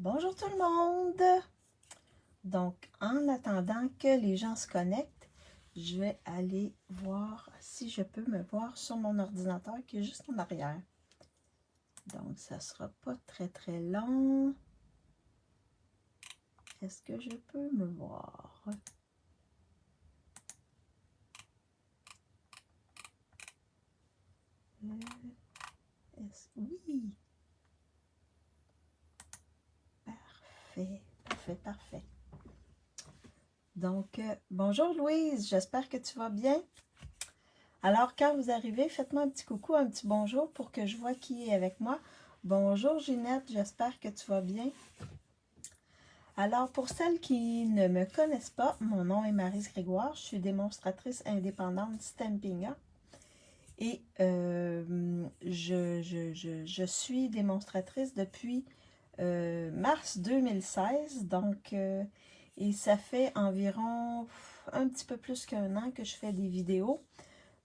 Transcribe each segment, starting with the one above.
Bonjour tout le monde! Donc, en attendant que les gens se connectent, je vais aller voir si je peux me voir sur mon ordinateur qui est juste en arrière. Donc, ça ne sera pas très long. Est-ce que je peux me voir? Oui! Parfait. Donc, bonjour Louise, j'espère que tu vas bien. Alors, quand vous arrivez, faites-moi un petit coucou, un petit bonjour pour que je vois qui est avec moi. Bonjour Ginette, j'espère que tu vas bien. Alors, pour celles qui ne me connaissent pas, mon nom est Maryse Grégoire, je suis démonstratrice indépendante Stampin' Up. Et je suis démonstratrice depuis mars 2016, donc, et ça fait environ un petit peu plus qu'un an que je fais des vidéos.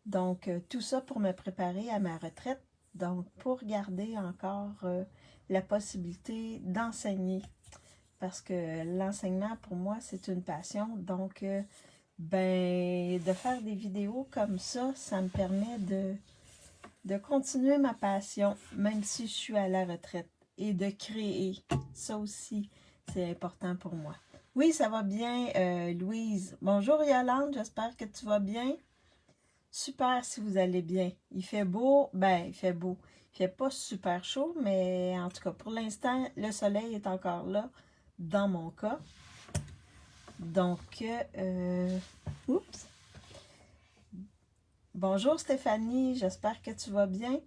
Donc, tout ça pour me préparer à ma retraite, donc pour garder encore la possibilité d'enseigner. Parce que l'enseignement, pour moi, c'est une passion. Donc, de faire des vidéos comme ça me permet de continuer ma passion, même si je suis à la retraite. Et de créer, ça aussi, c'est important pour moi. Oui, ça va bien, Louise. Bonjour Yolande, j'espère que tu vas bien. Super si vous allez bien. Il fait beau, il fait beau. Il fait pas super chaud, mais en tout cas, pour l'instant, le soleil est encore là, dans mon cas. Donc, oups. Bonjour Stéphanie, j'espère que tu vas bien.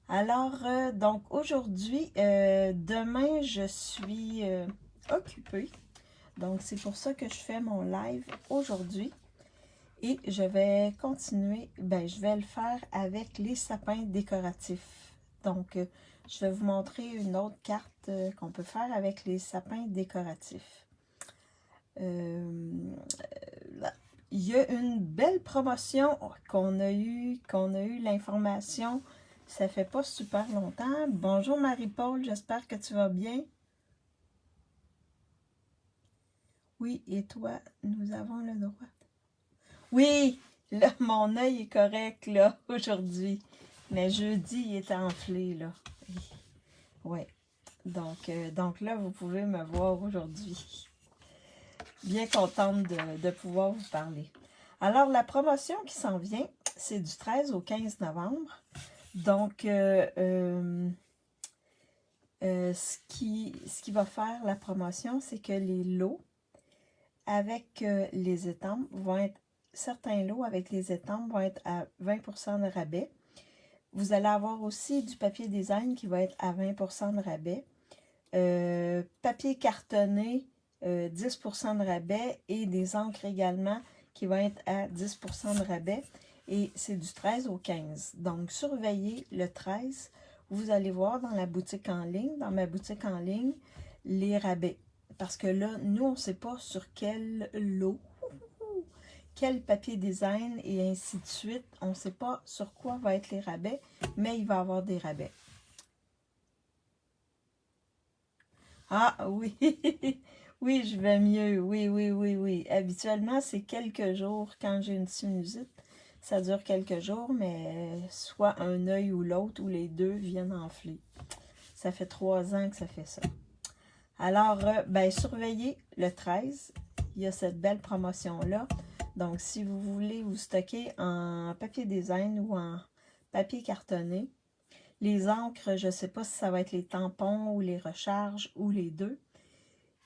Alors, donc aujourd'hui, demain, je suis occupée. Donc, c'est pour ça que je fais mon live aujourd'hui. Et je vais continuer, je vais le faire avec les sapins décoratifs. Donc, je vais vous montrer une autre carte qu'on peut faire avec les sapins décoratifs. Il y a une belle promotion qu'on a eu l'information, ça fait pas super longtemps. Bonjour Marie-Paul, j'espère que tu vas bien. Oui, et toi, nous avons le droit. Oui, là, mon œil est correct, là, aujourd'hui. Mais jeudi, il est enflé, là. Ouais. Donc là, vous pouvez me voir aujourd'hui. Bien contente de pouvoir vous parler. Alors, la promotion qui s'en vient, c'est du 13 au 15 novembre. Donc, ce qui va faire la promotion, c'est que les lots avec les étampes vont être, certains lots avec les étampes vont être à 20% de rabais. Vous allez avoir aussi du papier design qui va être à 20% de rabais. Papier cartonné, 10% de rabais et des encres également qui vont être à 10% de rabais. Et c'est du 13 au 15. Donc, surveillez le 13. Vous allez voir dans la boutique en ligne, dans ma boutique en ligne, les rabais. Parce que là, nous, on ne sait pas sur quel lot, quel papier design et ainsi de suite. On ne sait pas sur quoi va être les rabais, mais il va y avoir des rabais. Ah oui, oui, je vais mieux. Oui. Habituellement, c'est quelques jours quand j'ai une sinusite. Ça dure quelques jours, mais soit un œil ou l'autre, ou les deux viennent enfler. Ça fait 3 ans que ça fait ça. Alors, surveillez le 13. Il y a cette belle promotion-là. Donc, si vous voulez vous stocker en papier design ou en papier cartonné, les encres, je ne sais pas si ça va être les tampons ou les recharges ou les deux.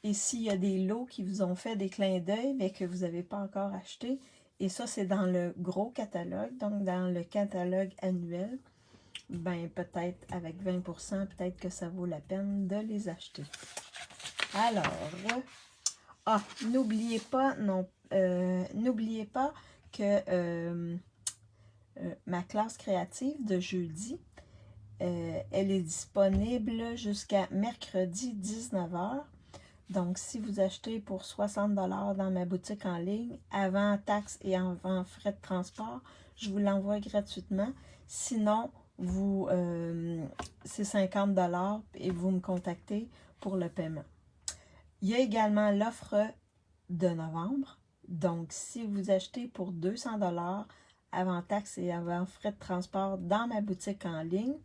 Et s'il y a des lots qui vous ont fait des clins d'œil, mais que vous n'avez pas encore acheté, et ça, c'est dans le gros catalogue, donc dans le catalogue annuel, peut-être avec 20%, peut-être que ça vaut la peine de les acheter. Alors, n'oubliez pas que ma classe créative de jeudi, elle est disponible jusqu'à mercredi 19h. Donc, si vous achetez pour 60$ dans ma boutique en ligne, avant taxes et avant frais de transport, je vous l'envoie gratuitement. Sinon, c'est 50 $ et vous me contactez pour le paiement. Il y a également l'offre de novembre. Donc, si vous achetez pour 200 $ avant taxes et avant frais de transport dans ma boutique en ligne,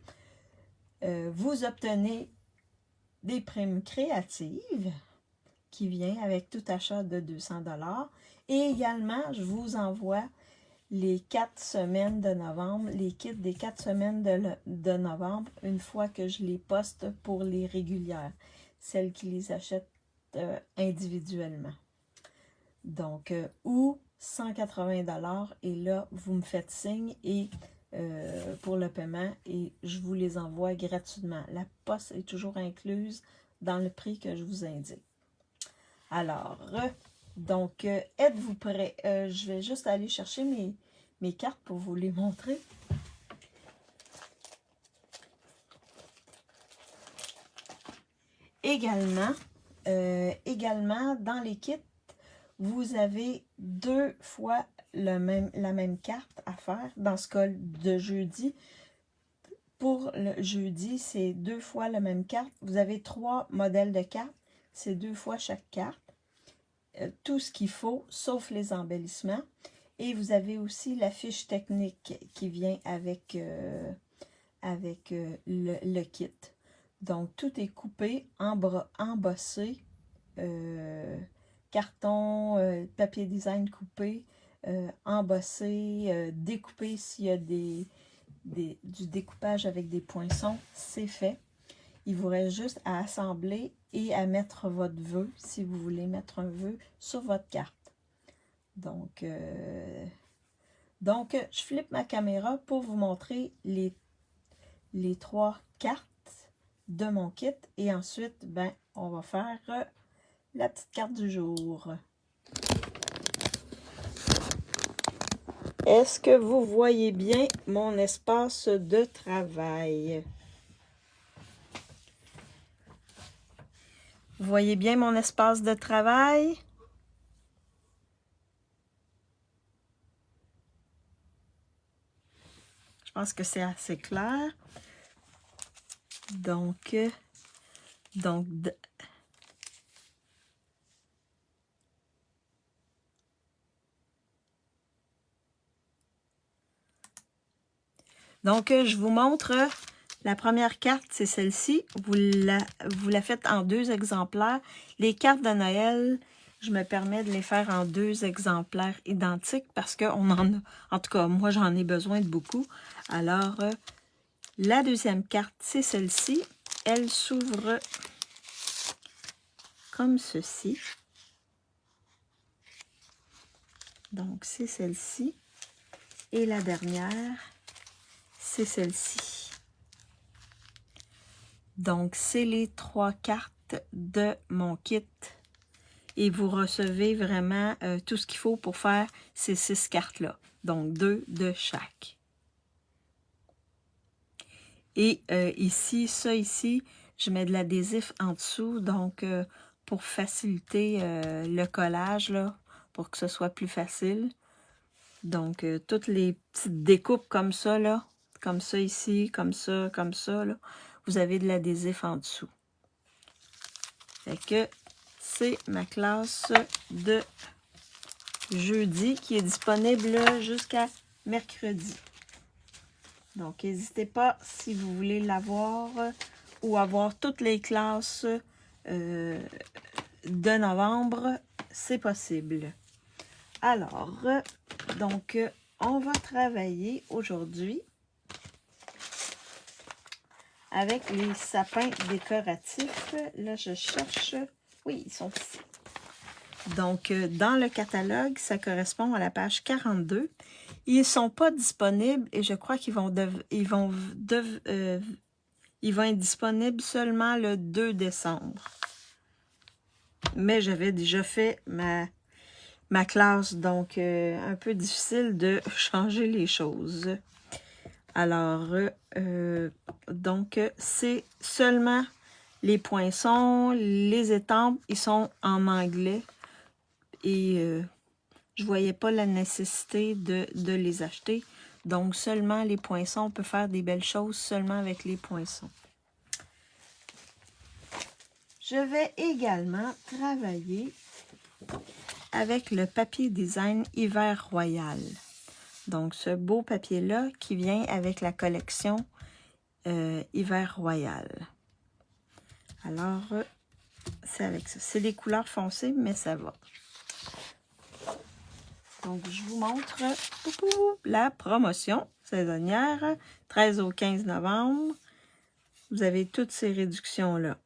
vous obtenez des primes créatives qui viennent avec tout achat de 200 $. Et également, je vous envoie les 4 semaines de novembre, les kits des 4 semaines de novembre, une fois que je les poste pour les régulières, celles qui les achètent individuellement. Donc, ou 180 $, et là, vous me faites signe et pour le paiement et je vous les envoie gratuitement. La poste est toujours incluse dans le prix que je vous indique. Alors, donc, êtes-vous prêts? Je vais juste aller chercher mes cartes pour vous les montrer. Également, dans les kits, vous avez 2 fois la même carte à faire. Dans ce cas de jeudi, pour le jeudi, c'est 2 fois la même carte. Vous avez 3 modèles de cartes. C'est 2 fois chaque carte. Tout ce qu'il faut, sauf les embellissements. Et vous avez aussi la fiche technique qui vient avec, le kit. Donc, tout est coupé, embossé, carton, papier design coupé, embossé, découpé s'il y a du découpage avec des poinçons, c'est fait. Il vous reste juste à assembler et à mettre votre vœu, si vous voulez mettre un vœu sur votre carte. Donc, je flippe ma caméra pour vous montrer les 3 cartes de mon kit. Et ensuite, ben, on va faire la petite carte du jour. Est-ce que vous voyez bien mon espace de travail? Vous voyez bien mon espace de travail? Je pense que c'est assez clair. Donc, je vous montre la première carte, c'est celle-ci. Vous la faites en 2 exemplaires. Les cartes de Noël, je me permets de les faire en 2 exemplaires identiques parce qu'on en a, en tout cas, moi j'en ai besoin de beaucoup. Alors, la deuxième carte, c'est celle-ci. Elle s'ouvre comme ceci. Donc, c'est celle-ci. Et la dernière, c'est celle-ci. Donc, c'est les 3 cartes de mon kit. Et vous recevez vraiment tout ce qu'il faut pour faire ces 6 cartes-là. Donc, 2 de chaque. Et ici, je mets de l'adhésif en dessous. Donc, pour faciliter le collage, là, pour que ce soit plus facile. Donc, toutes les petites découpes comme ça, là, comme ça ici, comme ça, là, vous avez de l'adhésif en dessous. Fait que c'est ma classe de jeudi qui est disponible jusqu'à mercredi. Donc, n'hésitez pas si vous voulez l'avoir ou avoir toutes les classes de novembre, c'est possible. Alors, donc, on va travailler aujourd'hui avec les sapins décoratifs. Là, je cherche. Oui, ils sont ici. Donc, dans le catalogue, ça correspond à la page 42. Ils ne sont pas disponibles et je crois qu'ils vont être disponibles seulement le 2 décembre. Mais j'avais déjà fait ma classe, donc un peu difficile de changer les choses. Alors, donc, c'est seulement les poinçons, les étampes, ils sont en anglais. Et je voyais pas la nécessité de les acheter. Donc, seulement les poinçons, on peut faire des belles choses seulement avec les poinçons. Je vais également travailler avec le papier design Hiver Royal. Donc, ce beau papier-là qui vient avec la collection Hiver Royal. Alors, c'est avec ça. C'est des couleurs foncées, mais ça va. Donc, je vous montre la promotion saisonnière, 13 au 15 novembre. Vous avez toutes ces réductions-là.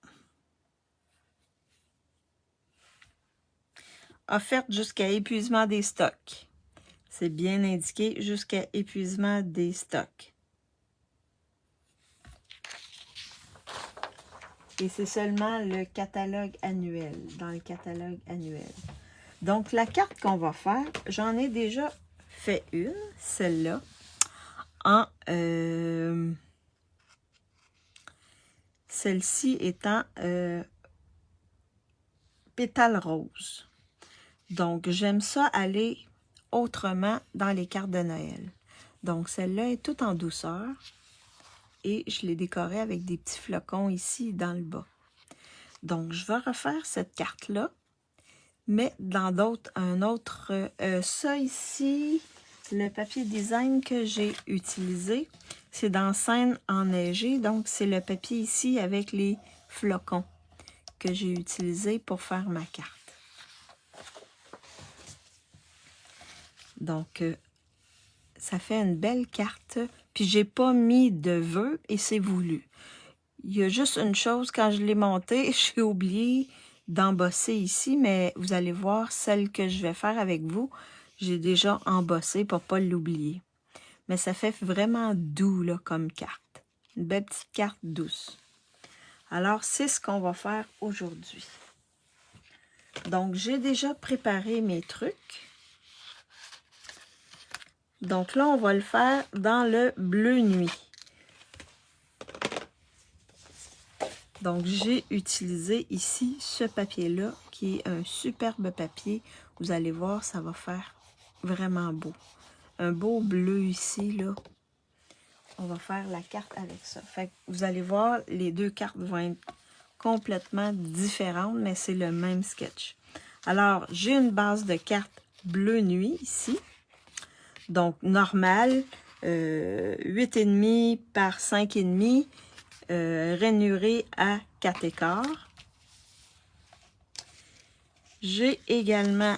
Offerte jusqu'à épuisement des stocks. C'est bien indiqué, jusqu'à épuisement des stocks. Et c'est seulement le catalogue annuel, dans le catalogue annuel. Donc, la carte qu'on va faire, j'en ai déjà fait une, celle-là, en... celle-ci étant pétale rose. Donc, j'aime ça aller autrement dans les cartes de Noël. Donc, celle-là est toute en douceur. Et je l'ai décorée avec des petits flocons ici dans le bas. Donc, je vais refaire cette carte-là, mais dans un autre... ça ici, le papier design que j'ai utilisé, c'est dans Scène enneigée. Donc, c'est le papier ici avec les flocons que j'ai utilisé pour faire ma carte. Donc, ça fait une belle carte. Puis, j'ai pas mis de vœux et c'est voulu. Il y a juste une chose, quand je l'ai montée, j'ai oublié d'embosser ici, mais vous allez voir, celle que je vais faire avec vous, j'ai déjà embossé pour ne pas l'oublier. Mais ça fait vraiment doux là, comme carte. Une belle petite carte douce. Alors, c'est ce qu'on va faire aujourd'hui. Donc, j'ai déjà préparé mes trucs. Donc là, on va le faire dans le bleu nuit. Donc, j'ai utilisé ici ce papier-là, qui est un superbe papier. Vous allez voir, ça va faire vraiment beau. Un beau bleu ici, là. On va faire la carte avec ça. Fait que vous allez voir, les deux cartes vont être complètement différentes, mais c'est le même sketch. Alors, j'ai une base de cartes bleu nuit ici. Donc, normal, 8,5 par 5,5. Rainuré à 4 écarts. J'ai également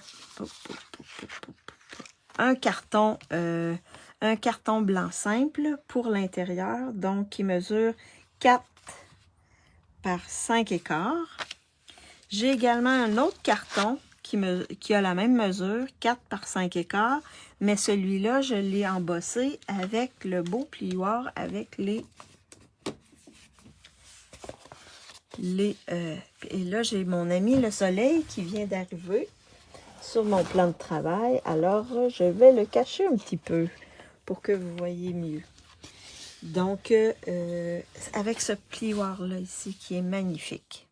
un carton blanc simple pour l'intérieur, donc qui mesure 4 par 5 écarts. J'ai également un autre carton qui a la même mesure, 4 par 5 écarts, mais celui-là, je l'ai embossé avec le beau plioir, avec et là, j'ai mon ami le soleil qui vient d'arriver sur mon plan de travail. Alors, je vais le cacher un petit peu pour que vous voyez mieux. Donc, avec ce plioir-là ici qui est magnifique.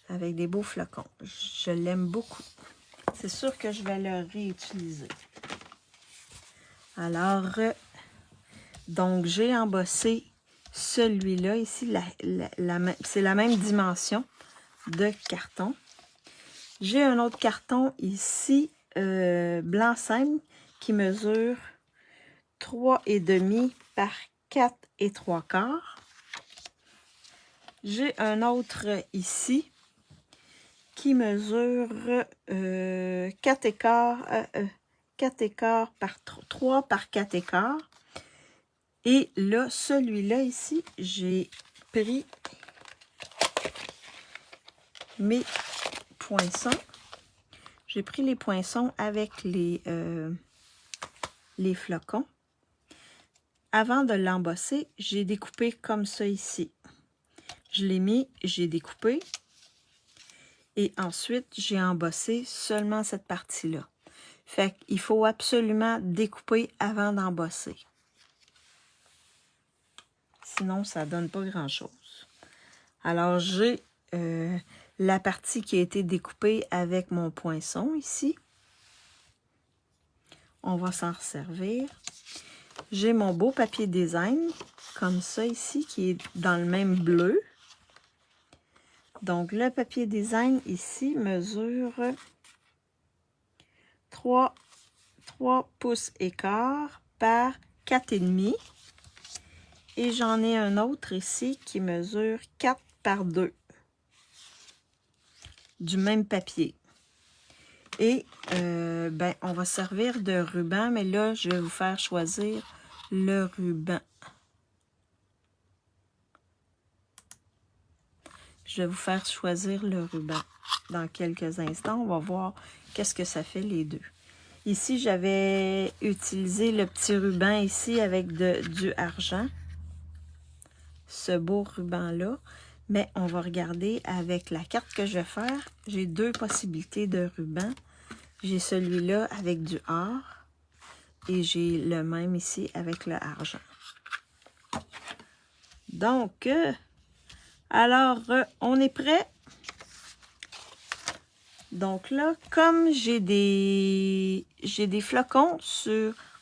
Avec des beaux flocons. Je l'aime beaucoup. C'est sûr que je vais le réutiliser. Alors... donc, j'ai embossé celui-là ici. C'est la même dimension de carton. J'ai un autre carton ici, blanc simple, qui mesure 3,5 par 4,75. J'ai un autre ici qui mesure 4 écarts par 3 par 4 écarts. Et là, celui-là ici, j'ai pris mes poinçons. J'ai pris les poinçons avec les flocons. Avant de l'embosser, j'ai découpé comme ça ici. Je l'ai mis, j'ai découpé. Et ensuite, j'ai embossé seulement cette partie-là. Fait qu'il faut absolument découper avant d'embosser. Sinon, ça ne donne pas grand-chose. Alors, j'ai la partie qui a été découpée avec mon poinçon ici. On va s'en servir. J'ai mon beau papier design, comme ça ici, qui est dans le même bleu. Donc, le papier design ici mesure 3 pouces et quart par 4,5. Et j'en ai un autre ici qui mesure 4 par 2. Du même papier. Et ben, on va servir de ruban, mais là, je vais vous faire choisir le ruban. Je vais vous faire choisir le ruban dans quelques instants. On va voir qu'est-ce que ça fait les deux. Ici, j'avais utilisé le petit ruban ici avec du argent. Ce beau ruban-là. Mais on va regarder avec la carte que je vais faire. J'ai deux possibilités de ruban. J'ai celui-là avec du or. Et j'ai le même ici avec le argent. Donc, alors, on est prêt. Donc là, comme j'ai des flocons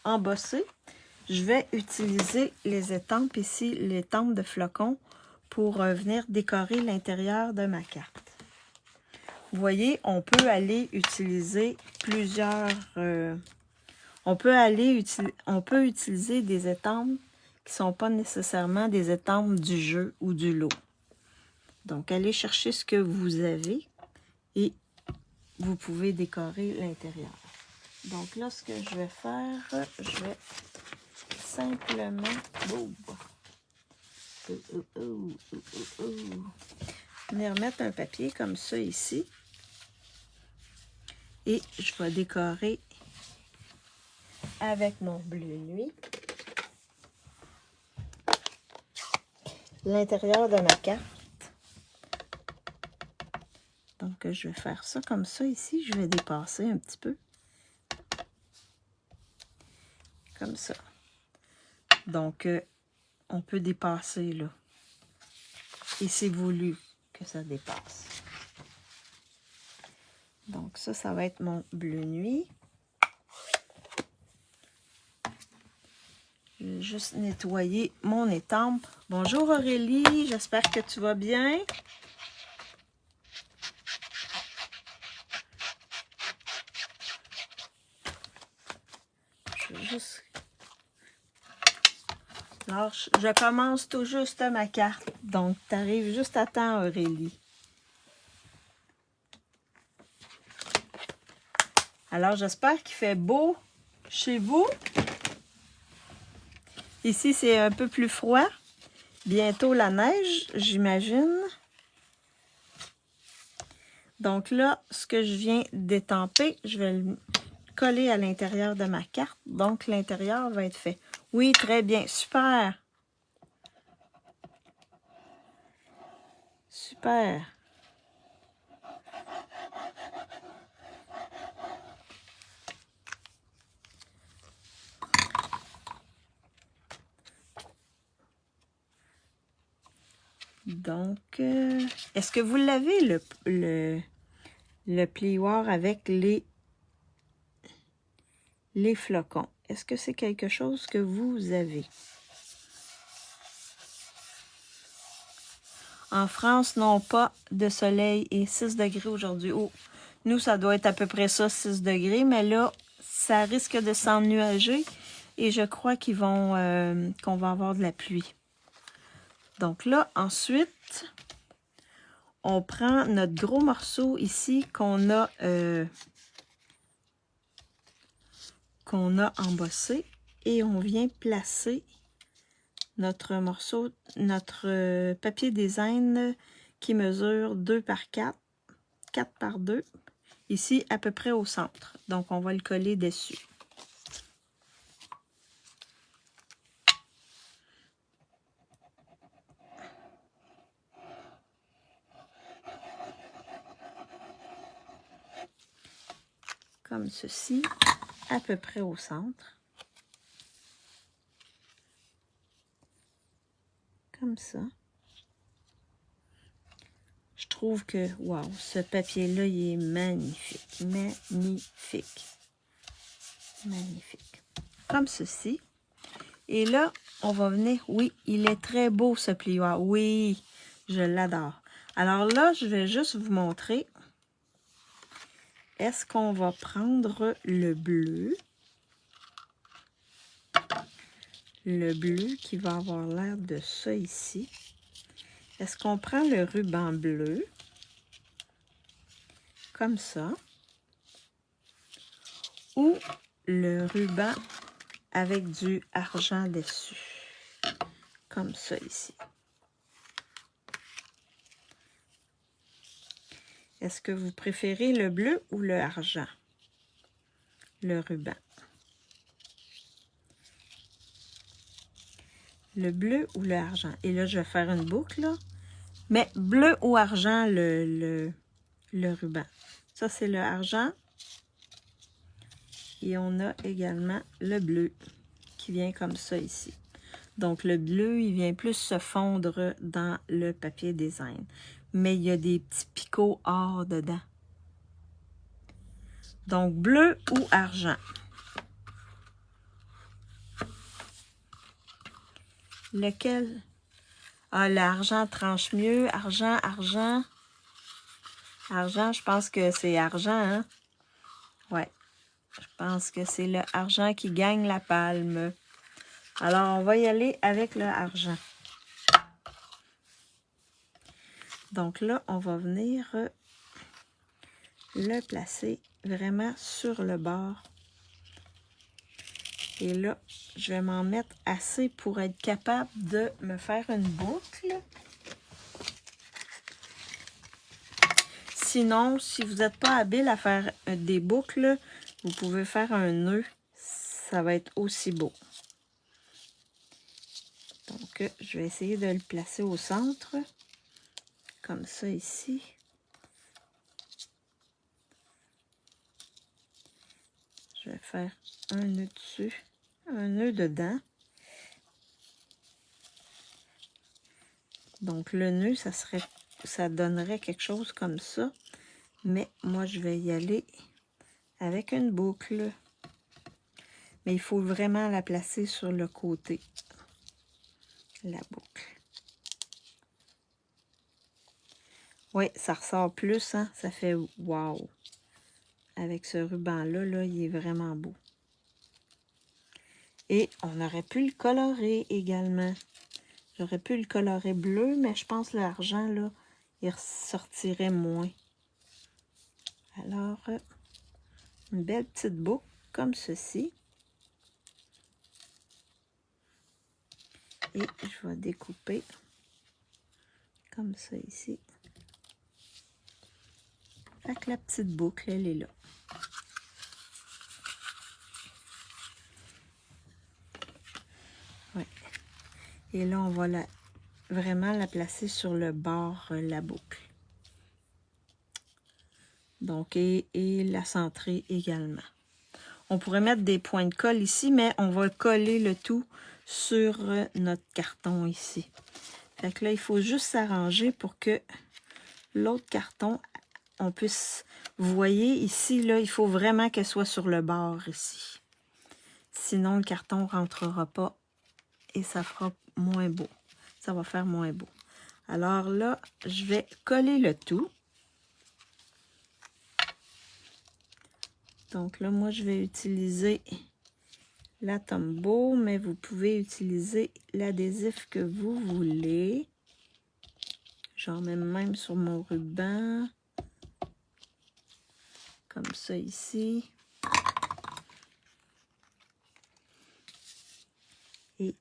embossés, je vais utiliser les étampes ici, l'étampe de flocons, pour venir décorer l'intérieur de ma carte. Vous voyez, on peut aller utiliser plusieurs... on peut utiliser des étampes qui ne sont pas nécessairement des étampes du jeu ou du lot. Donc, allez chercher ce que vous avez et vous pouvez décorer l'intérieur. Donc là, ce que je vais faire, je vais simplement... venir mettre un papier comme ça ici. Et je vais décorer avec mon bleu nuit l'intérieur de ma carte. Donc, je vais faire ça comme ça ici. Je vais dépasser un petit peu. Comme ça. Donc, on peut dépasser là. Et c'est voulu que ça dépasse. Donc, ça va être mon bleu nuit. Je vais juste nettoyer mon étampe. Bonjour Aurélie, j'espère que tu vas bien. Je vais juste... Alors, je commence tout juste ma carte. Donc, tu arrives juste à temps, Aurélie. Alors, j'espère qu'il fait beau chez vous. Ici, c'est un peu plus froid. Bientôt la neige, j'imagine. Donc là, ce que je viens d'étamper, je vais le coller à l'intérieur de ma carte. Donc, l'intérieur va être fait. Oui, très bien. Super. Super. Donc, est-ce que vous l'avez, le plioir avec les flocons? Est-ce que c'est quelque chose que vous avez? En France, non pas de soleil et 6 degrés aujourd'hui. Oh, nous, ça doit être à peu près ça, 6 degrés. Mais là, ça risque de s'ennuager et je crois qu'on va avoir de la pluie. Donc là, ensuite, on prend notre gros morceau ici qu'on a embossé et on vient placer notre morceau, notre papier design qui mesure 2 par 4, 4 par 2, ici à peu près au centre. Donc, on va le coller dessus. Comme ceci, à peu près au centre. Comme ça. Je trouve que, wow, ce papier-là, il est magnifique. Magnifique. Magnifique. Comme ceci. Et là, on va venir... Oui, il est très beau, ce plioir. Oui, je l'adore. Alors là, je vais juste vous montrer. Est-ce qu'on va prendre le bleu? Le bleu qui va avoir l'air de ça ici. Est-ce qu'on prend le ruban bleu? Comme ça. Ou le ruban avec du argent dessus. Comme ça ici. Est-ce que vous préférez le bleu ou le argent? Le ruban. Le bleu ou le argent. Et là, je vais faire une boucle, là. Mais bleu ou argent, le ruban. Ça, c'est le argent. Et on a également le bleu qui vient comme ça ici. Donc, le bleu, il vient plus se fondre dans le papier design. Mais il y a des petits picots or dedans. Donc, bleu ou argent. Lequel? Ah, l'argent tranche mieux. Argent, argent. Argent, je pense que c'est argent, hein? Ouais. Je pense que c'est le argent qui gagne la palme. Alors, on va y aller avec le argent. Donc là, on va venir le placer vraiment sur le bord. Et là, je vais m'en mettre assez pour être capable de me faire une boucle. Sinon, si vous n'êtes pas habile à faire des boucles, vous pouvez faire un nœud. Ça va être aussi beau. Donc, je vais essayer de le placer au centre. Comme ça ici. Je vais faire un nœud dessus, un nœud dedans. Donc, le nœud, ça donnerait quelque chose comme ça. Mais moi, je vais y aller avec une boucle. Mais il faut vraiment la placer sur le côté. La boucle. Oui, ça ressort plus, hein? Ça fait wow! Avec ce ruban-là, là, il est vraiment beau. Et on aurait pu le colorer également. J'aurais pu le colorer bleu, mais je pense que l'argent, là, il ressortirait moins. Alors, une belle petite boucle comme ceci. Et je vais découper comme ça ici. Fait que la petite boucle, elle est là. Ouais. Et là, on va vraiment la placer sur le bord, la boucle. Donc, et la centrer également. On pourrait mettre des points de colle ici, mais on va coller le tout sur notre carton ici. Fait que là, il faut juste s'arranger pour que l'autre carton, on puisse... Vous voyez, ici, là, il faut vraiment qu'elle soit sur le bord ici. Sinon, le carton ne rentrera pas et ça fera moins beau. Ça va faire moins beau. Alors là, je vais coller le tout. Donc là, moi, je vais utiliser la Tombow, mais vous pouvez utiliser l'adhésif que vous voulez. J'en mets même sur mon ruban. Comme ça ici. Et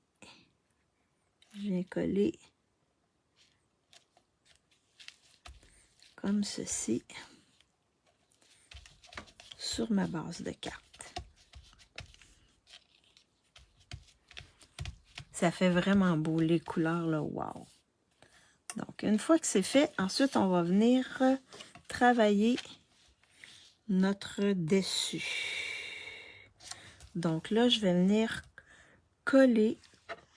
je viens coller comme ceci sur ma base de carte. Ça fait vraiment beau, les couleurs, là, wow! Donc, une fois que c'est fait, ensuite, on va venir travailler notre dessus. Donc là, je vais venir coller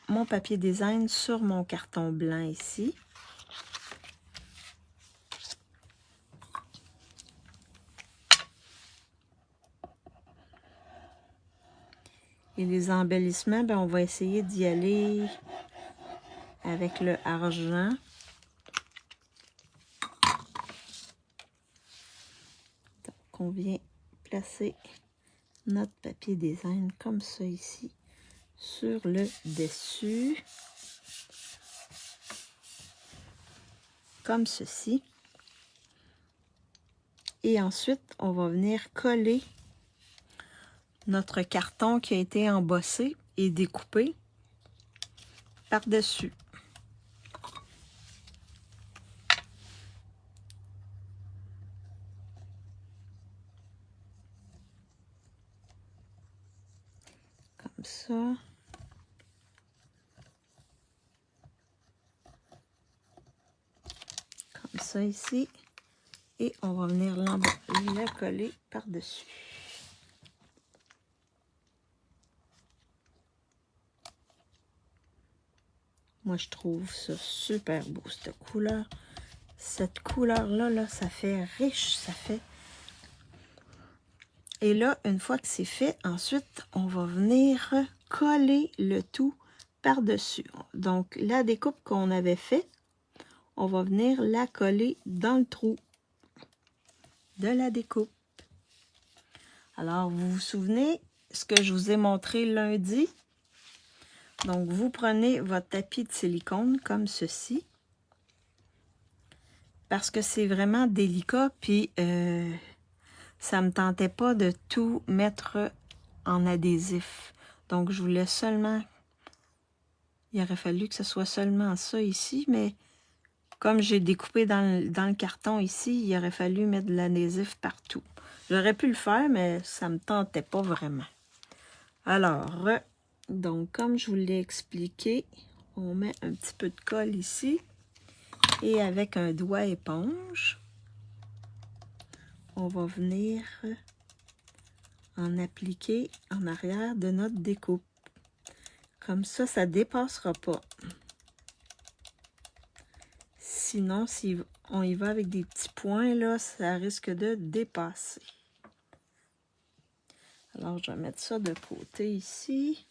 mon papier design sur mon carton blanc ici. Et les embellissements, ben, on va essayer d'y aller avec le argent. Donc, on vient placer notre papier design comme ça ici sur le dessus. Comme ceci. Et ensuite, on va venir coller notre carton qui a été embossé et découpé par-dessus. Comme ça. Comme ça ici. Et on va venir le coller par-dessus. Moi, je trouve ça super beau, cette couleur. Cette couleur-là, là, ça fait riche, ça fait... Et là, une fois que c'est fait, ensuite, on va venir coller le tout par-dessus. Donc, la découpe qu'on avait fait, on va venir la coller dans le trou de la découpe. Alors, vous vous souvenez ce que je vous ai montré lundi? Donc, vous prenez votre tapis de silicone comme ceci. Parce que c'est vraiment délicat, puis ça me tentait pas de tout mettre en adhésif. Donc, je voulais seulement... Il aurait fallu que ce soit seulement ça ici, mais comme j'ai découpé dans le carton ici, il aurait fallu mettre de l'adhésif partout. J'aurais pu le faire, mais ça me tentait pas vraiment. Alors, donc, comme je vous l'ai expliqué, on met un petit peu de colle ici. Et avec un doigt éponge, on va venir en appliquer en arrière de notre découpe. Comme ça, ça ne dépassera pas. Sinon, si on y va avec des petits points, là, ça risque de dépasser. Alors, je vais mettre ça de côté ici.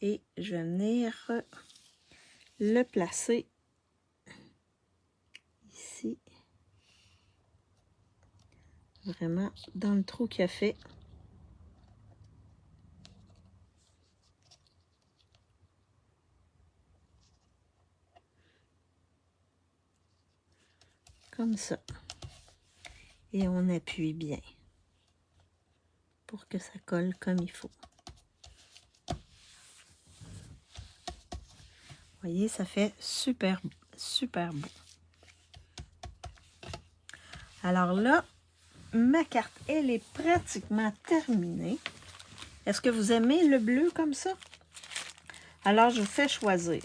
Et je vais venir le placer ici. Vraiment dans le trou qu'il a fait. Comme ça. Et on appuie bien pour que ça colle comme il faut. Vous voyez, ça fait super, super beau. Alors là, ma carte, elle est pratiquement terminée. Est-ce que vous aimez le bleu comme ça? Alors, je vous fais choisir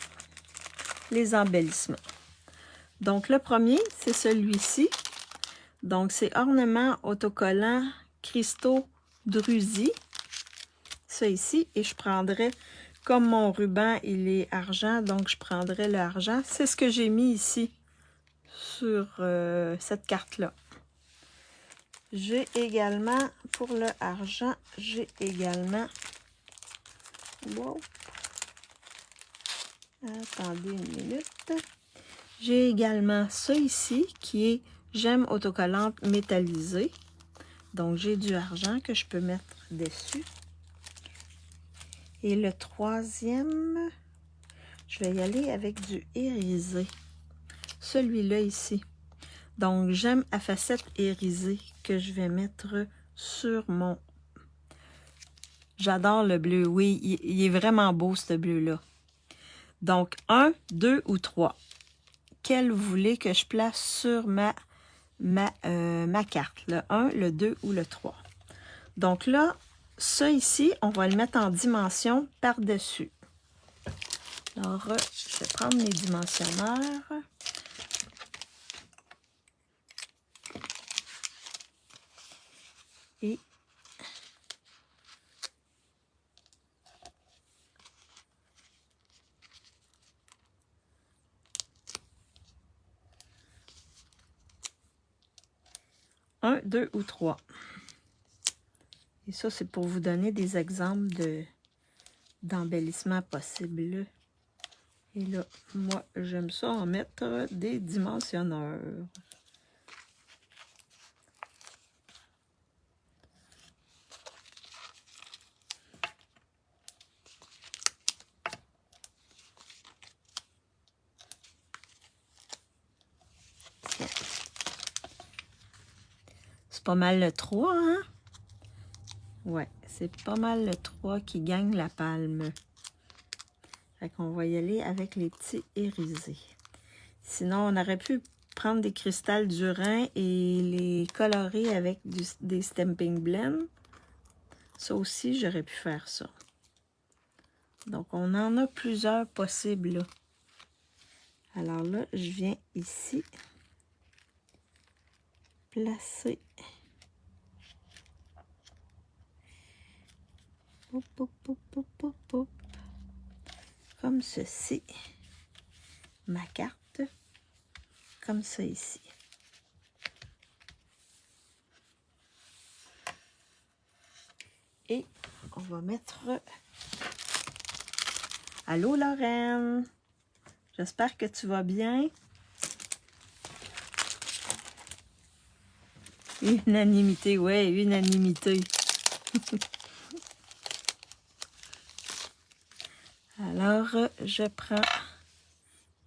les embellissements. Donc, le premier, c'est celui-ci. Donc, c'est ornement autocollant cristaux drusie. Ça ici. Et je prendrai, comme mon ruban, il est argent, donc je prendrai le argent. C'est ce que j'ai mis ici sur cette carte-là. J'ai également, pour le argent, j'ai également... Wow! Attendez une minute. J'ai également ça ici, qui est gemme autocollante métallisée. Donc, j'ai du argent que je peux mettre dessus. Et le troisième, je vais y aller avec du irisé. Celui-là ici. Donc, gemme à facettes irisées que je vais mettre sur mon... J'adore le bleu, oui, il est vraiment beau ce bleu-là. Donc, 1, 2 ou 3. Quel vous voulez que je place sur ma carte? Le 1, le 2 ou le 3. Donc là, ça ici, on va le mettre en dimension par-dessus. Alors, je vais prendre mes dimensionneurs. Et un, 2 ou 3. Et ça, c'est pour vous donner des exemples d'embellissement possible. Et là, moi, j'aime ça en mettre des dimensionneurs. C'est pas mal le 3, hein? Ouais, c'est pas mal le 3 qui gagne la palme. Fait qu'on va y aller avec les petits irisés. Sinon, on aurait pu prendre des cristals du Rhin et les colorer avec des Stampin' Blend. Ça aussi, j'aurais pu faire ça. Donc, on en a plusieurs possibles, là. Alors là, je viens ici placer comme ceci ma carte, comme ça ici. Et on va mettre... Allô Lorraine, j'espère que tu vas bien. Unanimité, ouais, unanimité. Alors, je prends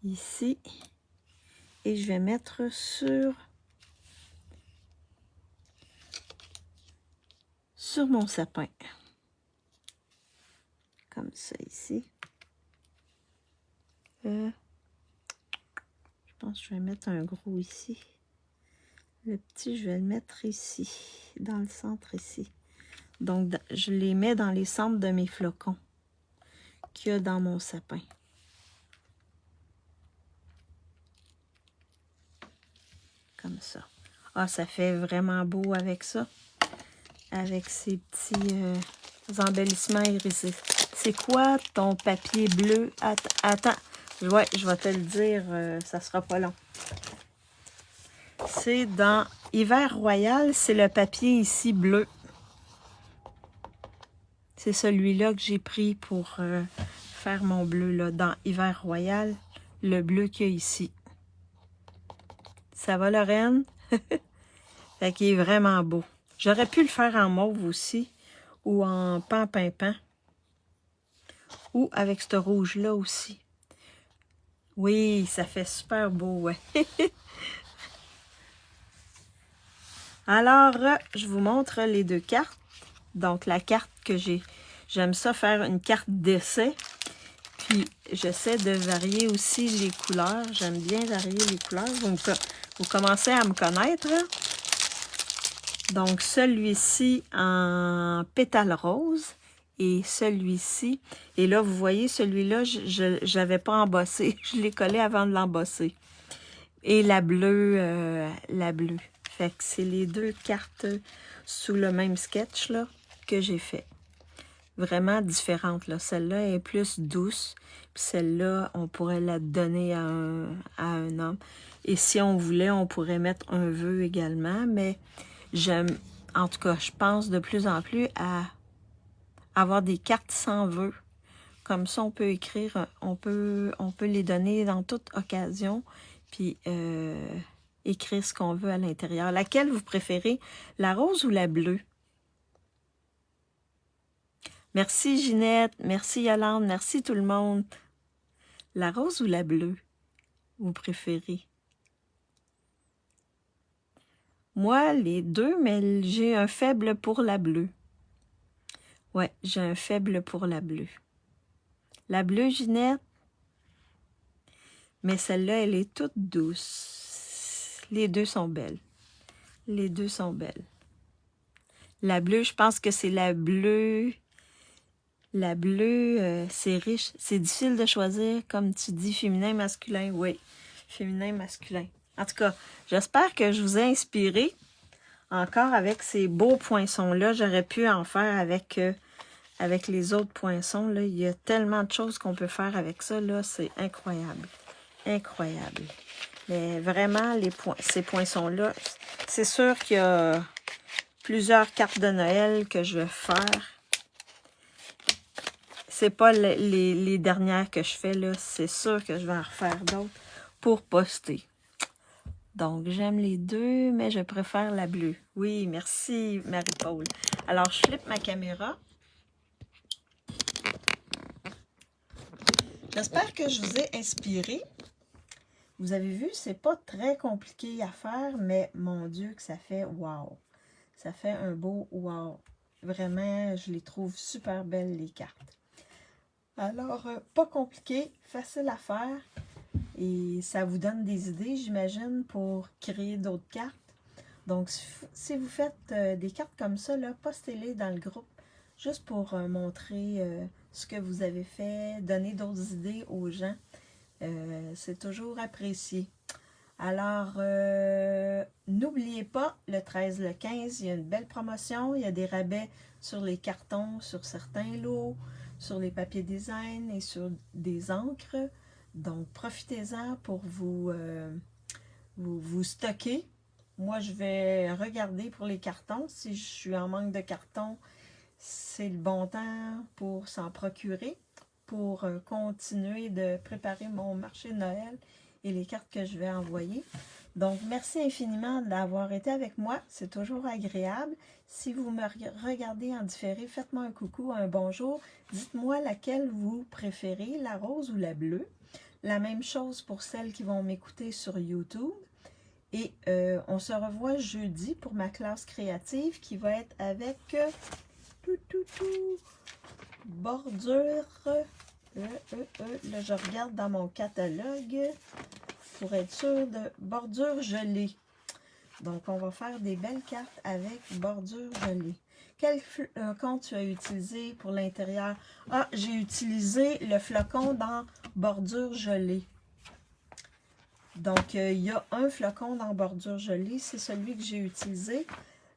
ici et je vais mettre sur mon sapin. Comme ça ici. Je pense que je vais mettre un gros ici. Le petit, je vais le mettre ici, dans le centre ici. Donc, je les mets dans les centres de mes flocons qu'il y a dans mon sapin. Comme ça. Ah, ça fait vraiment beau avec ça. Avec ces petits embellissements irisés. C'est quoi ton papier bleu? Attends. Ouais, je vais te le dire, ça sera pas long. C'est dans Hiver Royal, c'est le papier ici bleu. C'est celui-là que j'ai pris pour faire mon bleu, là, dans Hiver Royal, le bleu qu'il y a ici. Ça va, Lorraine? Fait qu'il est vraiment beau. J'aurais pu le faire en mauve aussi, ou en pan-pimpin, ou avec ce rouge-là aussi. Oui, ça fait super beau, ouais. Alors, je vous montre les deux cartes. Donc, la carte que j'ai, j'aime ça faire une carte d'essai. Puis, j'essaie de varier aussi les couleurs. J'aime bien varier les couleurs. Vous commencez à me connaître. Donc, celui-ci en pétale rose. Et celui-ci. Et là, vous voyez, celui-là, je n'avais pas embossé. Je l'ai collé avant de l'embosser. Et la bleue, Fait que c'est les deux cartes sous le même sketch là, que j'ai fait. Vraiment différentes, là. Celle-là est plus douce. Puis celle-là, on pourrait la donner à un homme. Et si on voulait, on pourrait mettre un vœu également. Mais j'aime, en tout cas, je pense de plus en plus à avoir des cartes sans vœu. Comme ça, on peut écrire, on peut les donner dans toute occasion. Puis écrire ce qu'on veut à l'intérieur. Laquelle vous préférez, la rose ou la bleue? Merci Ginette, merci Yolande, merci tout le monde. La rose ou la bleue, vous préférez? Moi, les deux, mais j'ai un faible pour la bleue. Ouais, j'ai un faible pour la bleue. La bleue, Ginette? Mais celle-là, elle est toute douce. Les deux sont belles. Les deux sont belles. La bleue, je pense que c'est la bleue. La bleue, c'est riche. C'est difficile de choisir, comme tu dis, féminin, masculin. Oui, féminin, masculin. En tout cas, j'espère que je vous ai inspiré. Encore avec ces beaux poinçons-là. J'aurais pu en faire avec les autres poinçons. Là. Il y a tellement de choses qu'on peut faire avec ça. Là, c'est incroyable. Incroyable. Mais vraiment, ces poinçons-là, c'est sûr qu'il y a plusieurs cartes de Noël que je vais faire. c'est pas les dernières que je fais, là. C'est sûr que je vais en refaire d'autres pour poster. Donc, j'aime les deux, mais je préfère la bleue. Oui, merci Marie-Paul. Alors, je flippe ma caméra. J'espère que je vous ai inspiré. Vous avez vu, c'est pas très compliqué à faire, mais mon Dieu que ça fait wow! Ça fait un beau wow! Vraiment, je les trouve super belles, les cartes. Alors, pas compliqué, facile à faire. Et ça vous donne des idées, j'imagine, pour créer d'autres cartes. Donc, si vous faites des cartes comme ça, postez-les dans le groupe, juste pour montrer ce que vous avez fait, donner d'autres idées aux gens. C'est toujours apprécié. Alors, n'oubliez pas, le 13, le 15, il y a une belle promotion. Il y a des rabais sur les cartons, sur certains lots, sur les papiers design et sur des encres. Donc, profitez-en pour vous stocker. Moi, je vais regarder pour les cartons. Si je suis en manque de cartons, c'est le bon temps pour s'en procurer, pour continuer de préparer mon marché de Noël et les cartes que je vais envoyer. Donc, merci infiniment d'avoir été avec moi. C'est toujours agréable. Si vous me regardez en différé, faites-moi un coucou, un bonjour. Dites-moi laquelle vous préférez, la rose ou la bleue. La même chose pour celles qui vont m'écouter sur YouTube. Et on se revoit jeudi pour ma classe créative qui va être avec bordure. Là, je regarde dans mon catalogue pour être sûr de bordure gelée. Donc, on va faire des belles cartes avec bordure gelée. Quel flocon tu as utilisé pour l'intérieur? Ah, j'ai utilisé le flocon dans bordure gelée. Donc, il y a un flocon dans bordure gelée, c'est celui que j'ai utilisé.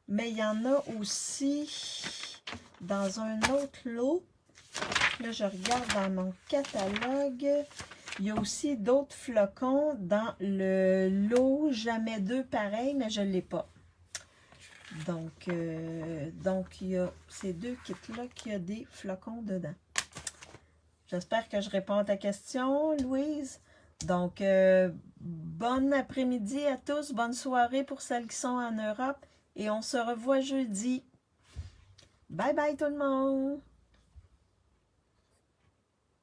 Mais il y en a aussi dans un autre lot. Là, je regarde dans mon catalogue. Il y a aussi d'autres flocons dans le lot Jamais deux pareils, mais je ne l'ai pas. Donc, il y a ces deux kits-là qui a des flocons dedans. J'espère que je réponds à ta question, Louise. Donc, bon après-midi à tous, bonne soirée pour celles qui sont en Europe et on se revoit jeudi. Bye bye tout le monde!